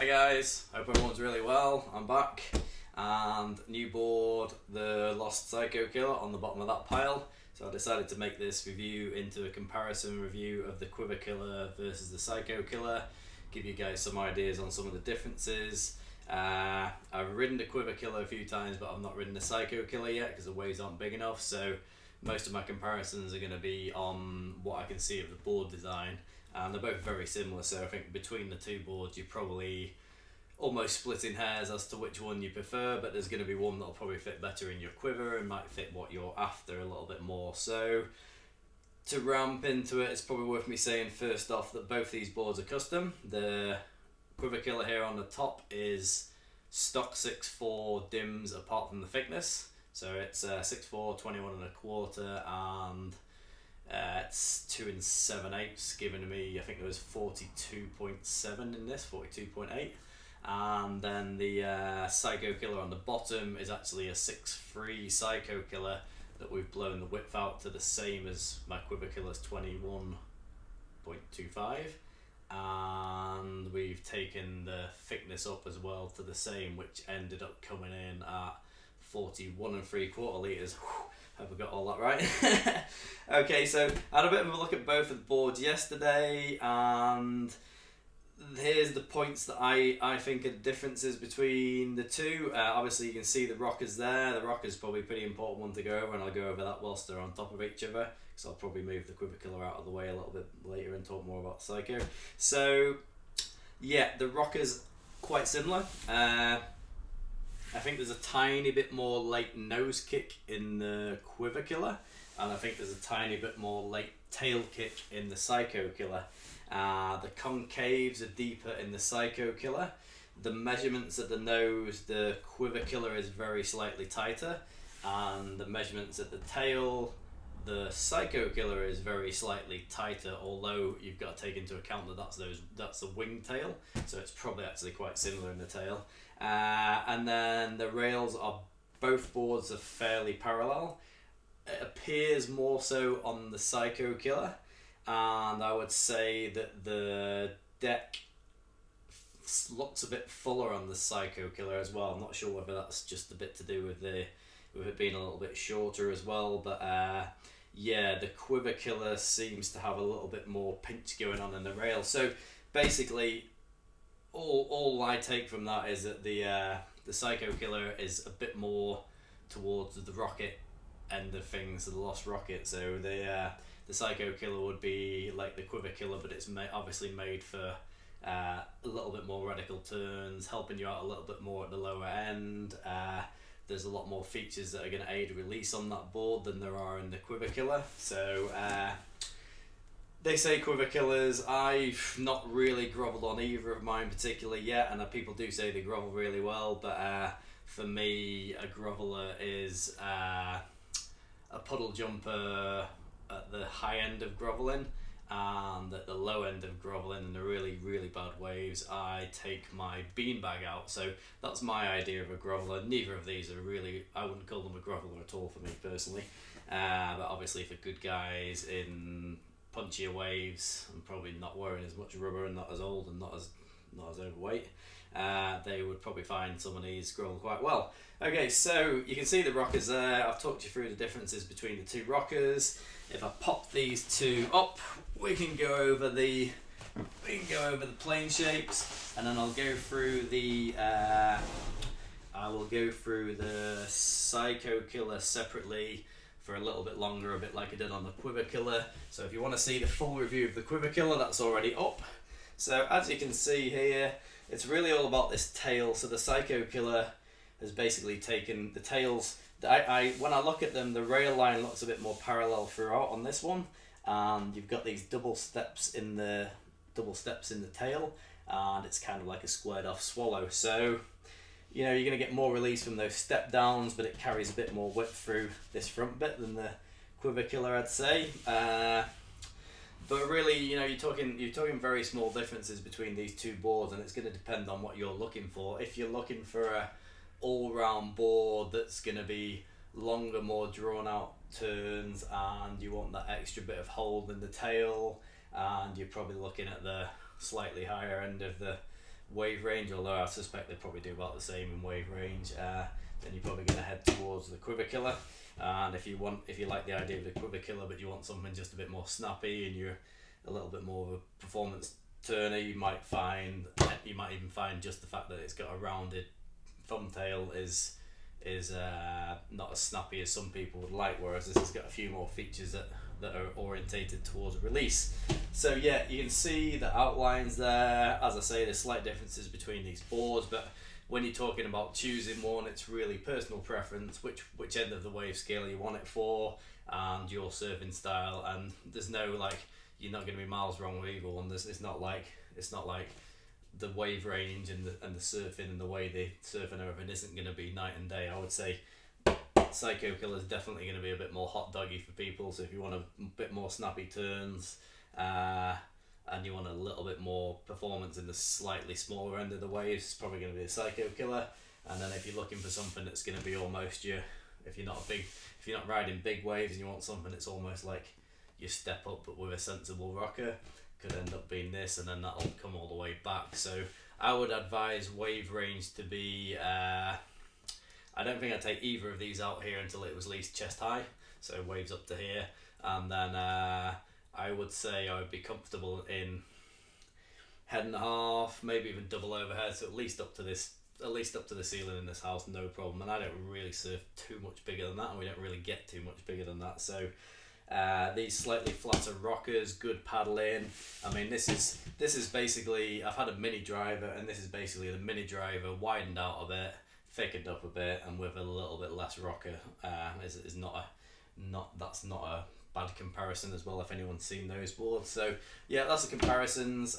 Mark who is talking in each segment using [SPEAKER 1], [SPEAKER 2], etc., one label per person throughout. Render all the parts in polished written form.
[SPEAKER 1] Hi guys, hope everyone's really well. I'm back and new board, the Lost Psycho Killer on the bottom of that pile. So I decided to make this review into a comparison review of the Quiver Killer versus the Psycho Killer, give you guys some ideas on some of the differences. I've ridden the Quiver Killer a few times, but I've not ridden the Psycho Killer yet because the waves aren't big enough, so most of my comparisons are going to be on what I can see of the board design, and they're both very similar, so I think between the two boards you're probably almost splitting hairs as to which one you prefer, but there's going to be one that'll probably fit better in your quiver and might fit what you're after a little bit more. So to ramp into it, it's probably worth me saying first off that both these boards are custom. The Quiver Killer here on the top is stock 6'4" dims apart from the thickness, so it's 6'4", 21 1/4, and it's 2 7/8, giving me, I think it was 42.7 in this, 42.8. And then the Psycho Killer on the bottom is actually a 6'3" Psycho Killer that we've blown the width out to the same as my Quiver Killer's 21.25, and we've taken the thickness up as well to the same, which ended up coming in at 41 3/4 litres. Hope I got all that right. Okay, so I had a bit of a look at both of the boards yesterday, and here's the points that I think are the differences between the two. Obviously you can see the rockers there. The rocker's probably a pretty important one to go over, and I'll go over that whilst they're on top of each other, because I'll probably move the Quiver Killer out of the way a little bit later and talk more about Psycho. So yeah, the rockers quite similar. I think there's a tiny bit more late nose kick in the Quiver Killer, and I think there's a tiny bit more late tail kick in the Psycho Killer. The concaves are deeper in the Psycho Killer. The measurements at the nose, the Quiver Killer is very slightly tighter, and the measurements at the tail, the Psycho Killer is very slightly tighter, although you've got to take into account that that's the wing tail, so it's probably actually quite similar in the tail. And then the rails are, both boards are fairly parallel. It appears more so on the Psycho Killer, and I would say that the deck looks a bit fuller on the Psycho Killer as well. I'm not sure whether that's just a bit to do with it being a little bit shorter as well, but yeah, the Quiver Killer seems to have a little bit more pinch going on in the rail. So basically all I take from that is that the Psycho Killer is a bit more towards the rocket end of things, the Lost Rocket. So the Psycho Killer would be like the Quiver Killer, but it's obviously made for a little bit more radical turns, helping you out a little bit more at the lower end. There's a lot more features that are going to aid release on that board than there are in the Quiver Killer. So they say Quiver Killers. I've not really grovelled on either of mine particularly yet, and people do say they grovel really well, but for me a groveler is a puddle jumper at the high end of grovelling, and at the low end of grovelling in the really, really bad waves, I take my beanbag out. So that's my idea of a groveler. Neither of these are really, I wouldn't call them a groveler at all for me personally, but obviously for good guys in punchier waves and probably not wearing as much rubber and not as old and not as overweight, they would probably find some of these grovel quite well. Okay, so you can see the rockers there. I've talked you through the differences between the two rockers. If I pop these two up, we can go over the plane shapes, and then I'll go through the Psycho Killer separately for a little bit longer, a bit like I did on the Quiver Killer. So if you want to see the full review of the Quiver Killer, that's already up. So as you can see here, it's really all about this tail. So the Psycho Killer has basically taken the tails. When I look at them, the rail line looks a bit more parallel throughout on this one, and you've got these double steps in the tail, and it's kind of like a squared off swallow. So you know, you're going to get more release from those step downs, but it carries a bit more width through this front bit than the Quiver Killer, I'd say. But really, you know, you're talking very small differences between these two boards, and it's going to depend on what you're looking for. If you're looking for a all-round board that's going to be longer, more drawn-out turns, and you want that extra bit of hold in the tail, and you're probably looking at the slightly higher end of the wave range, although I suspect they probably do about the same in wave range, then you're probably going to head towards the Quiver Killer. And if you like the idea of the Quiver Killer, but you want something just a bit more snappy and you're a little bit more of a performance turner, you might even find just the fact that it's got a rounded thumbtail is not as snappy as some people would like, whereas this has got a few more features that are orientated towards release. So yeah, you can see the outlines there. As I say, there's slight differences between these boards, but when you're talking about choosing one, it's really personal preference, which end of the wave scale you want it for, and your surfing style. And there's no you're not going to be miles wrong with either one. It's not like the wave range and the surfing and the way they surf and everything isn't going to be night and day. I would say Psycho Killer is definitely going to be a bit more hot doggy for people. So if you want a bit more snappy turns, and you want a little bit more performance in the slightly smaller end of the waves, it's probably going to be a Psycho Killer. And then if you're looking for something that's going to be almost if you're not riding big waves and you want something that's almost like your step up but with a sensible rocker, could end up being this, and then that'll come all the way back. So I would advise wave range to be, I don't think I'd take either of these out here until it was at least chest high, so waves up to here, and then I would say I would be comfortable in head and a half, maybe even double overhead, so at least up to the ceiling in this house, no problem. And I don't really surf too much bigger than that, and we don't really get too much bigger than that. So these slightly flatter rockers, good paddling. I mean, this is basically, I've had a mini driver, and this is basically the mini driver widened out a bit, thickened up a bit, and with a little bit less rocker. That's not a bad comparison as well, if anyone's seen those boards. So yeah, that's the comparisons.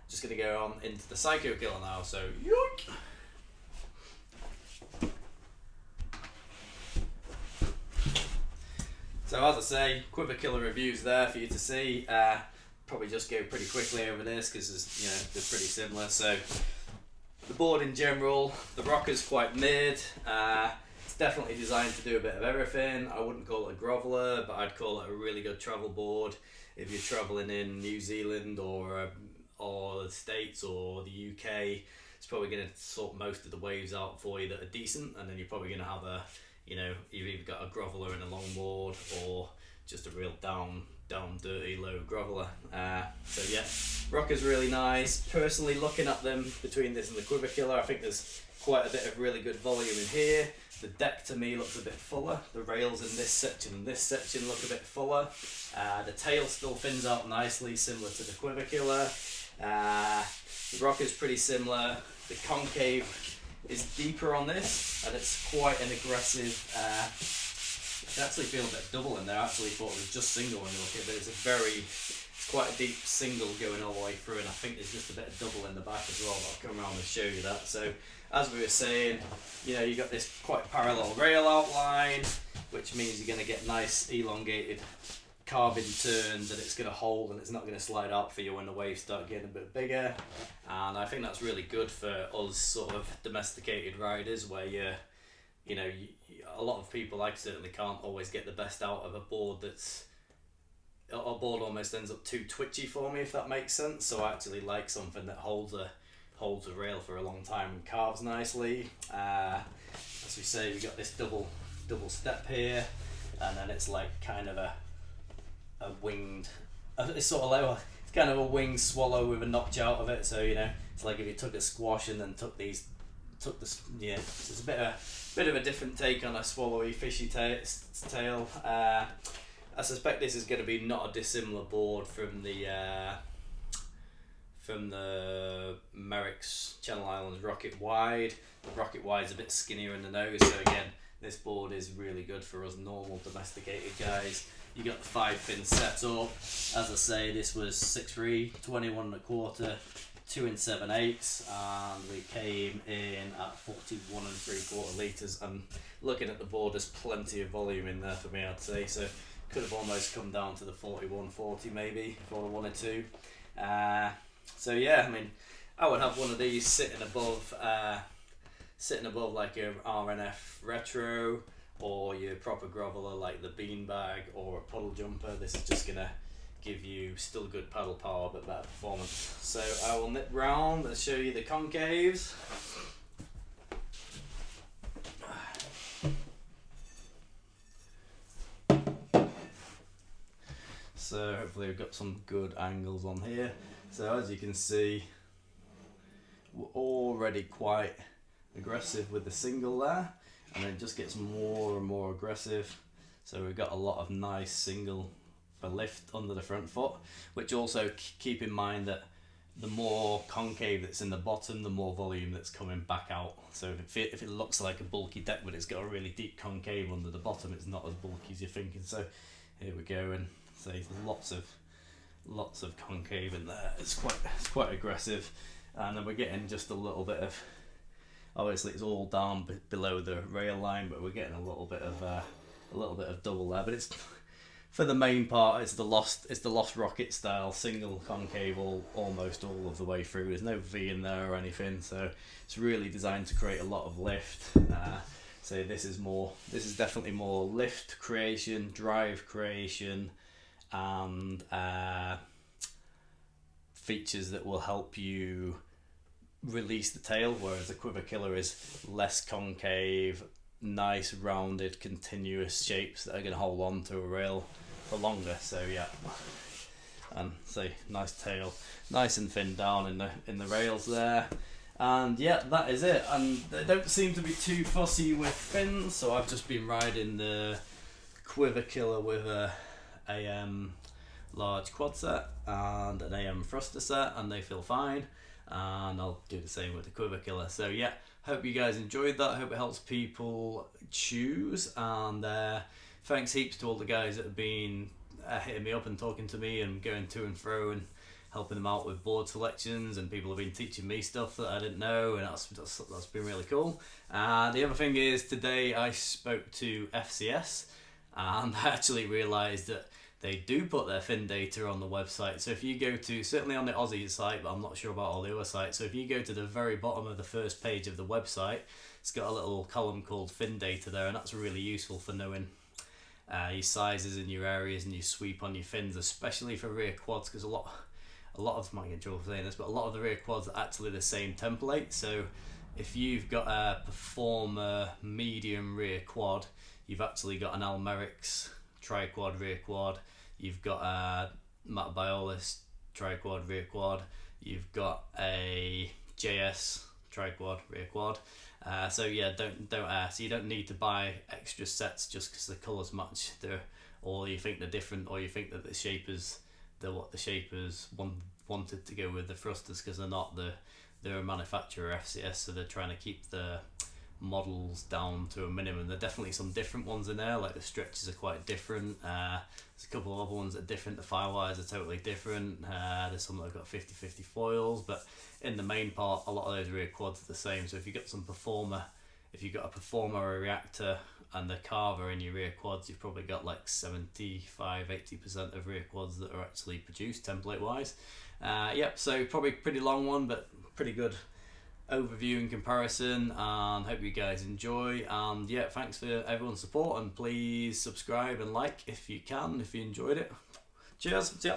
[SPEAKER 1] Just gonna go on into the Psycho Killer now. So yoink. So as I say, Quiver Killer reviews there for you to see. Probably just go pretty quickly over this because they're pretty similar. So the board in general, the rocker's quite mid. It's definitely designed to do a bit of everything. I wouldn't call it a groveler, but I'd call it a really good travel board if you're traveling in New Zealand or the States or the UK. It's probably going to sort most of the waves out for you that are decent, and then you're probably going to have you've either got a groveler and a longboard or just a real down dirty low groveler. So yeah, rocker's really nice. Personally, looking at them between this and the Quiver Killer, I think there's quite a bit of really good volume in here. The deck to me looks a bit fuller. The rails in this section and this section look a bit fuller. The tail still fins out nicely, similar to the Quiver Killer. The rocker's pretty similar. The concave is deeper on this, and it's quite an aggressive. I actually feel a bit double in there. I actually thought it was just single when you look at it, but it's quite a deep single going all the way through, and I think there's just a bit of double in the back as well. I'll come around and show you that. So as we were saying, you got this quite parallel rail outline, which means you're going to get nice elongated carving turns, and it's going to hold and it's not going to slide out for you when the waves start getting a bit bigger. And I think that's really good for us sort of domesticated riders, where a lot of people, I certainly can't always get the best out of a board a board almost ends up too twitchy for me, if that makes sense. So I actually like something that holds a rail for a long time and carves nicely. As we say, we got this double step here, and then it's like kind of a winged, it's sort of like it's kind of a winged swallow with a notch out of it. So it's like if you took a squash and then took this. It's a bit of a different take on a swallowy fishy tail. I suspect this is going to be not a dissimilar board from the Merrick's Channel Islands Rocket Wide. The Rocket Wide is a bit skinnier in the nose, so again, this board is really good for us normal domesticated guys. You got the 5-pin setup. As I say, this was 6'3", 21 1/4, 2 7/8, and we came in at 41 3/4 litres. And looking at the board, there's plenty of volume in there for me, I'd say. So could have almost come down to the 41 40 maybe if I wanted to. So yeah, I mean, I would have one of these sitting above like your RNF Retro, or your proper groveler like the Beanbag or a Puddle Jumper. This is just gonna give you still good pedal power but better performance. So I will nip round and show you the concaves. So hopefully we've got some good angles on here. So as you can see, we're already quite aggressive with the single there, and it just gets more and more aggressive. So we've got a lot of nice single for lift under the front foot, which also keep in mind that the more concave that's in the bottom, the more volume that's coming back out. So if it looks like a bulky deck but it's got a really deep concave under the bottom, it's not as bulky as you're thinking. So here we go, and say lots of concave in there. It's quite aggressive, and then we're getting just a little bit of, obviously it's all down below the rail line, but we're getting a little bit of double there. But it's, for the main part, it's the lost rocket style single concave almost all of the way through. There's no V in there or anything, so it's really designed to create a lot of lift. So this is definitely more lift creation, drive creation, and features that will help you release the tail, whereas the Quiver Killer is less concave, nice rounded continuous shapes that are going to hold on to a rail for longer. So yeah, and say nice tail, nice and thin down in the rails there. And yeah, that is it. And they don't seem to be too fussy with fins, so I've just been riding the Quiver Killer with a AM large quad set and an AM thruster set, and they feel fine, and I'll do the same with the Quiver Killer. So yeah, hope you guys enjoyed that. Hope it helps people choose, and thanks heaps to all the guys that have been hitting me up and talking to me and going to and fro and helping them out with board selections, and people have been teaching me stuff that I didn't know, and that's been really cool. And the other thing is, today I spoke to FCS, and I actually realised that they do put their fin data on the website. So if you go to, certainly on the Aussie site, but I'm not sure about all the other sites, so if you go to the very bottom of the first page of the website, it's got a little column called fin data there, and that's really useful for knowing your sizes and your areas and your sweep on your fins, especially for rear quads, because a lot of, might get in trouble for saying this, but a lot of the rear quads are actually the same template. So if you've got a Performer medium rear quad, you've actually got an Almerix tri-quad rear quad, you've got a Matt Biolis tri-quad rear quad, you've got a JS tri-quad rear quad. So yeah, so you don't need to buy extra sets just because the colours match, or you think they're different, or you think that the shapers wanted to go with the thrusters, because they're not. They're a manufacturer, FCS, so they're trying to keep the models down to a minimum. There are definitely some different ones in there, like the stretches are quite different. There's a couple of other ones that are different. The firewires are totally different. There's some that have got 50-50 foils, but in the main part, a lot of those rear quads are the same. So if you've got a Performer, a Reactor, and the Carver in your rear quads, you've probably got like 75-80% of rear quads that are actually produced template wise. Yep, so probably pretty long one, but pretty good overview and comparison, and hope you guys enjoy. And yeah, thanks for everyone's support, and please subscribe and like if you can, if you enjoyed it. Cheers, see ya.